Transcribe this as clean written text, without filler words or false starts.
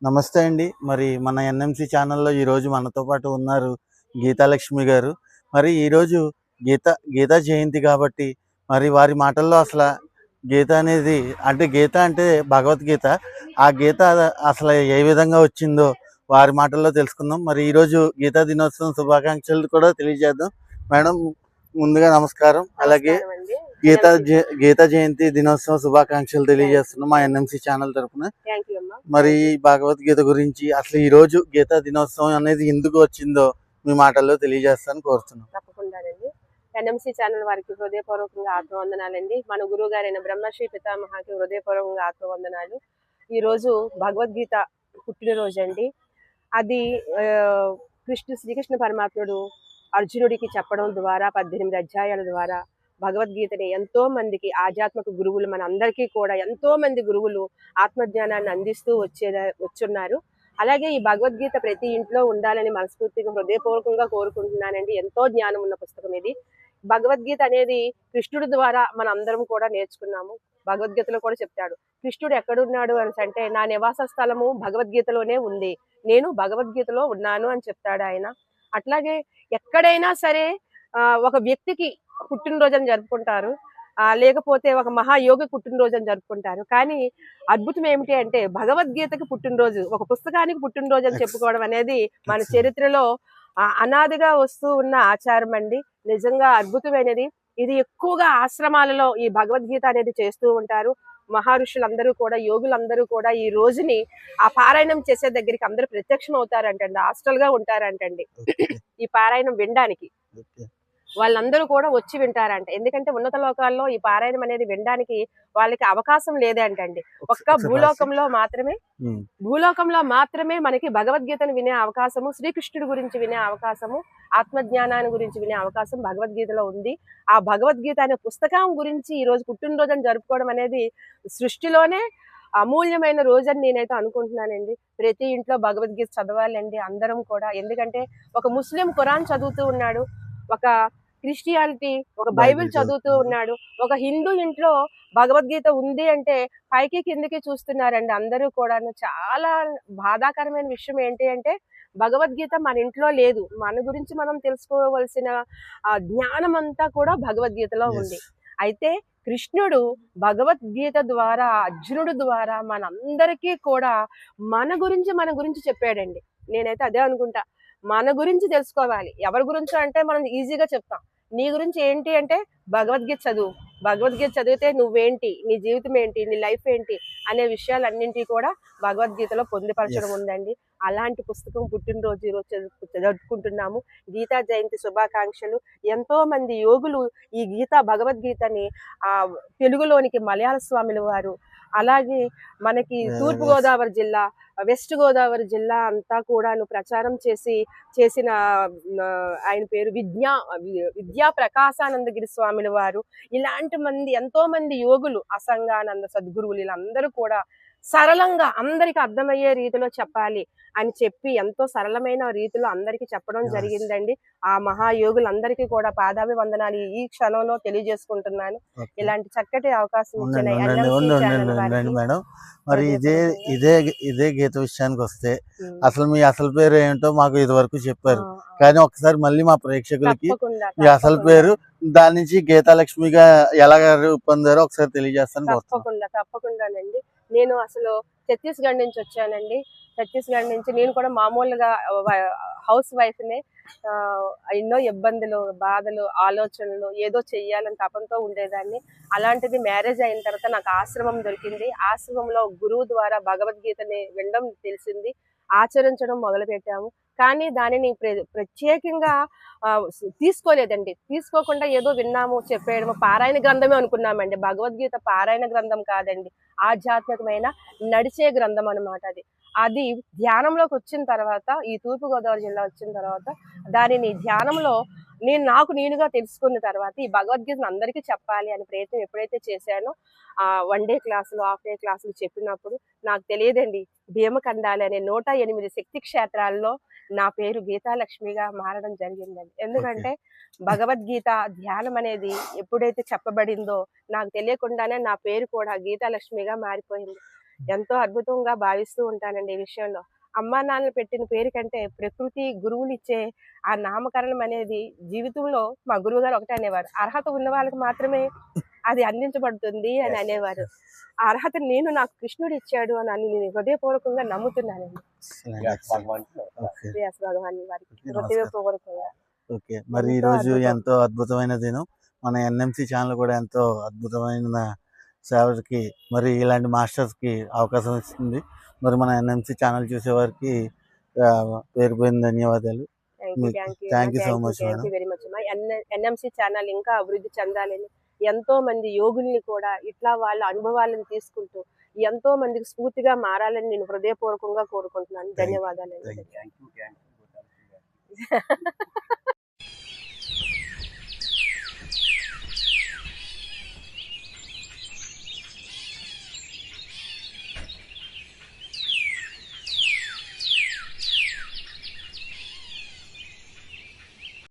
నమస్తే అండి. మరి మన ఎన్ఎంసి ఛానల్‌లో ఈరోజు మనతో పాటు ఉన్నారు గీతాలక్ష్మి గారు. మరి ఈరోజు గీతా జయంతి కాబట్టి మరి వారి మాటల్లో గీత అనేది గీత అంటే భగవద్గీత. ఆ గీత అసలు ఏ విధంగా వచ్చిందో వారి మాటల్లో తెలుసుకుందాం. మరి ఈరోజు గీతా దినోత్సవం శుభాకాంక్షలు కూడా తెలియజేద్దాం. మేడం, ముందుగా నమస్కారం. అలాగే గీతా జయంతి దినోత్సవం శుభాకాంక్షలు తెలియజేస్తున్నాం మా ఎన్ఎంసి ఛానల్ తరఫున. మరి భగవద్గీత గురించి అసలు ఈ రోజు గీతా దినోత్సవం అనేది ఎందుకు వచ్చిందో మీ మాటల్లో తెలియజేస్తాను కోరుతున్నాం. తప్పకుండానండి. ఎన్ఎంసి ఛానల్ వారికి హృదయపూర్వకంగా ఆత్మవందనాలండి. మన గురువు గారైన బ్రహ్మశ్రీ పితామహకి హృదయపూర్వకంగా ఆత్మవందనాలు. ఈరోజు భగవద్గీత పుట్టినరోజు అండి. అది శ్రీకృష్ణ పరమాత్ముడు అర్జునుడికి చెప్పడం ద్వారా 18 అధ్యాయాల ద్వారా భగవద్గీతని ఎంతో మందికి ఆధ్యాత్మిక గురువులు మన అందరికీ కూడా ఎంతో మంది గురువులు ఆత్మజ్ఞానాన్ని అందిస్తూ వచ్చున్నారు. అలాగే ఈ భగవద్గీత ప్రతి ఇంట్లో ఉండాలని మనస్ఫూర్తిగా హృదయపూర్వకంగా కోరుకుంటున్నానండి. ఎంతో జ్ఞానం ఉన్న పుస్తకం ఇది. భగవద్గీత అనేది కృష్ణుడి ద్వారా మన అందరం కూడా నేర్చుకున్నాము. భగవద్గీతలో కూడా చెప్తాడు, కృష్ణుడు ఎక్కడున్నాడు అని అంటే, నా నివాస స్థలము భగవద్గీతలోనే ఉంది, నేను భగవద్గీతలో ఉన్నాను అని చెప్తాడు ఆయన. అట్లాగే ఎక్కడైనా సరే ఒక వ్యక్తికి పుట్టినరోజు అని జరుపుకుంటారు, లేకపోతే ఒక మహాయోగి పుట్టినరోజు అని జరుపుకుంటారు. కానీ అద్భుతం ఏమిటి అంటే భగవద్గీతకి పుట్టినరోజు, ఒక పుస్తకానికి పుట్టినరోజు అని చెప్పుకోవడం అనేది మన చరిత్రలో అనాదిగా వస్తూ ఉన్న ఆచారం అండి. నిజంగా అద్భుతమైనది. ఇది ఎక్కువగా ఆశ్రమాలలో ఈ భగవద్గీత అనేది చేస్తూ ఉంటారు. మహర్షులందరూ కూడా, యోగులందరూ కూడా ఈ రోజుని ఆ పారాయణం చేసే దగ్గరికి అందరూ ప్రత్యక్షం అవుతారంటండి, హాస్టల్ గా ఉంటారంటండి ఈ పారాయణం వినడానికి. వాళ్ళందరూ కూడా వచ్చి వింటారంట. ఎందుకంటే ఉన్నత లోకాల్లో ఈ పారాయణం అనేది వినడానికి వాళ్ళకి అవకాశం లేదంటండి. ఒక్క భూలోకంలో మాత్రమే మనకి భగవద్గీతను వినే అవకాశము, శ్రీకృష్ణుడి గురించి వినే అవకాశము, ఆత్మజ్ఞానాన్ని గురించి వినే అవకాశం భగవద్గీతలో ఉంది. ఆ భగవద్గీత అనే పుస్తకం గురించి ఈ రోజు పుట్టినరోజుని జరుపుకోవడం అనేది సృష్టిలోనే అమూల్యమైన రోజు అని నేనైతే అనుకుంటున్నానండి. ప్రతి ఇంట్లో భగవద్గీత చదవాలండి అందరం కూడా. ఎందుకంటే ఒక ముస్లిం ఖురాన్ చదువుతూ ఉన్నాడు, ఒక క్రిస్టియానిటీ ఒక బైబిల్ చదువుతూ ఉన్నాడు, ఒక హిందూ ఇంట్లో భగవద్గీత ఉంది అంటే పైకి కిందకి చూస్తున్నారండి అందరూ కూడాను. చాలా బాధాకరమైన విషయం ఏంటి అంటే భగవద్గీత మన ఇంట్లో లేదు. మన గురించి మనం తెలుసుకోవలసిన జ్ఞానం అంతా కూడా భగవద్గీతలో ఉంది. అయితే కృష్ణుడు భగవద్గీత ద్వారా అర్జునుడు ద్వారా మనందరికీ కూడా మన గురించి చెప్పాడండి. నేనైతే అదే అనుకుంటా, మన గురించి తెలుసుకోవాలి. ఎవరి గురించి అంటే మనం ఈజీగా చెప్తాం. నీ గురించి ఏంటి అంటే భగవద్గీత చదువు, భగవద్గీత చదివితే నువ్వేంటి, నీ జీవితం ఏంటి, నీ లైఫ్ ఏంటి అనే విషయాలన్నింటి కూడా భగవద్గీతలో పొందుపరచడం ఉందండి. అలాంటి పుస్తకం పుట్టినరోజు ఈరోజు జరుపుకుంటున్నాము. గీతా జయంతి శుభాకాంక్షలు. ఎంతో మంది యోగులు ఈ భగవద్గీతని తెలుగులోనికి మలయాళ స్వాముల వారు, అలాగే మనకి తూర్పు గోదావరి జిల్లా, వెస్ట్ గోదావరి జిల్లా అంతా కూడాను ప్రచారం చేసిన ఆయన పేరు విద్యా ప్రకాశానందగిరి స్వాముల వారు. ఇలాంటి ఎంతో మంది యోగులు, అసంగానంద సద్గురువులు, వీళ్ళందరూ కూడా సరళంగా అందరికి అర్థమయ్యే రీతిలో చెప్పాలి అని చెప్పి ఎంతో సరళమైన రీతిలో అందరికి చెప్పడం జరిగిందండి. ఆ మహాయోగులందరికీ కూడా పాదాభివందనాలు ఈ క్షణంలో తెలియజేసుకుంటున్నాను. ఇలాంటి చక్కటి అవకాశం ఇచ్చిన మేడం. మరి ఇదే గీత విషయానికి వస్తే అసలు మీ అసలు పేరు ఏంటో మాకు ఇది వరకు చెప్పారు, కానీ ఒకసారి మళ్ళీ మా ప్రేక్షకులకి మీ అసలు పేరు, దాని నుంచి గీతాలక్ష్మిగా ఎలా పొందారో ఒకసారి తెలియజేస్తాను. తప్పకుండానండి. నేను అసలు ఛత్తీస్గఢ్ నుంచి వచ్చానండి. ఛత్తీస్గఢ్ నుంచి నేను కూడా మామూలుగా హౌస్ వైఫ్నే. ఎన్నో ఇబ్బందులు, బాధలు, ఆలోచనలు, ఏదో చెయ్యాలని తపంతో ఉండేదాన్ని. అలాంటిది మ్యారేజ్ అయిన తర్వాత నాకు ఆశ్రమం దొరికింది. ఆశ్రమంలో గురువు ద్వారా భగవద్గీతని వినడం తెలిసింది, ఆచరించడం మొదలు పెట్టాము. కానీ దానిని ప్రత్యేకంగా తీసుకోలేదండి. తీసుకోకుండా ఏదో విన్నాము, చెప్పేయడము, పారాయణ గ్రంథమే అనుకున్నామండి. భగవద్గీత పారాయణ గ్రంథం కాదండి, ఆధ్యాత్మికమైన నడిచే గ్రంథం అనమాట. అది ధ్యానంలోకి వచ్చిన తర్వాత, ఈ తూర్పుగోదావరి జిల్లా వచ్చిన తర్వాత దానిని ధ్యానంలో నేనుగా తెలుసుకున్న తర్వాత ఈ భగవద్గీతను అందరికీ చెప్పాలి అనే ప్రయత్నం ఎప్పుడైతే చేశానో, 1 డే క్లాసులు, హాఫ్ డే క్లాసులు చెప్పినప్పుడు నాకు తెలియదండి, భీమకండాలి అనే 108 శక్తి క్షేత్రాల్లో నా పేరు గీతాలక్ష్మిగా మారడం జరిగిందండి. ఎందుకంటే భగవద్గీత ధ్యానం అనేది ఎప్పుడైతే చెప్పబడిందో నాకు తెలియకుండానే నా పేరు కూడా గీతాలక్ష్మిగా మారిపోయింది. ఎంతో అద్భుతంగా భావిస్తూ ఉంటానండి ఈ విషయంలో. అమ్మా నాన్నలు పెట్టిన పేరు కంటే ప్రకృతి గురువులు ఇచ్చే ఆ నామకరణం అనేది జీవితంలో మా గురువుగారు ఒకటే అనేవారు. అర్హత ఉన్న వాళ్ళకి మాత్రమే అది అందించబడుతుంది అని అనేవారు. ఆ అర్హత నాకు కృష్ణుడు ఇచ్చాడు అని నేను హృదయపూర్వకంగా నమ్ముతున్నానండి. ఓకే. వ్యాస భగవాన్ వారికి నమస్కారం. హృదయపూర్వకంగా. ఓకే. మరి ఈ ఎంతో రోజు అద్భుతం. ఎంతో అద్భుతమైన దినం. మన ఎన్ఎంసి ఛానల్ కూడా ఎంతో అద్భుతమైన సేవకి మరి ఇలాంటి మాస్టర్స్‌కి అవకాశం ఇస్తుంది. మరి మన ఎన్ఎంసి ఛానల్ చూసేవారికి పేరు పేరున ధన్యవాదాలు. మీకు thank you so much madam. Very much అమ్మా. ఎన్ఎంసి ఛానల్ ఇంకా అభివృద్ధి చెందాలని ఎంతో మంది యోగుల్ని కూడా ఇట్లా వాళ్ళ అనుభవాలను తీసుకుంటూ ఎంతో మందికి స్ఫూర్తిగా మారాలని నేను హృదయపూర్వకంగా కోరుకుంటున్నాను. Thank you. ధన్యవాదాలండి. Thank you.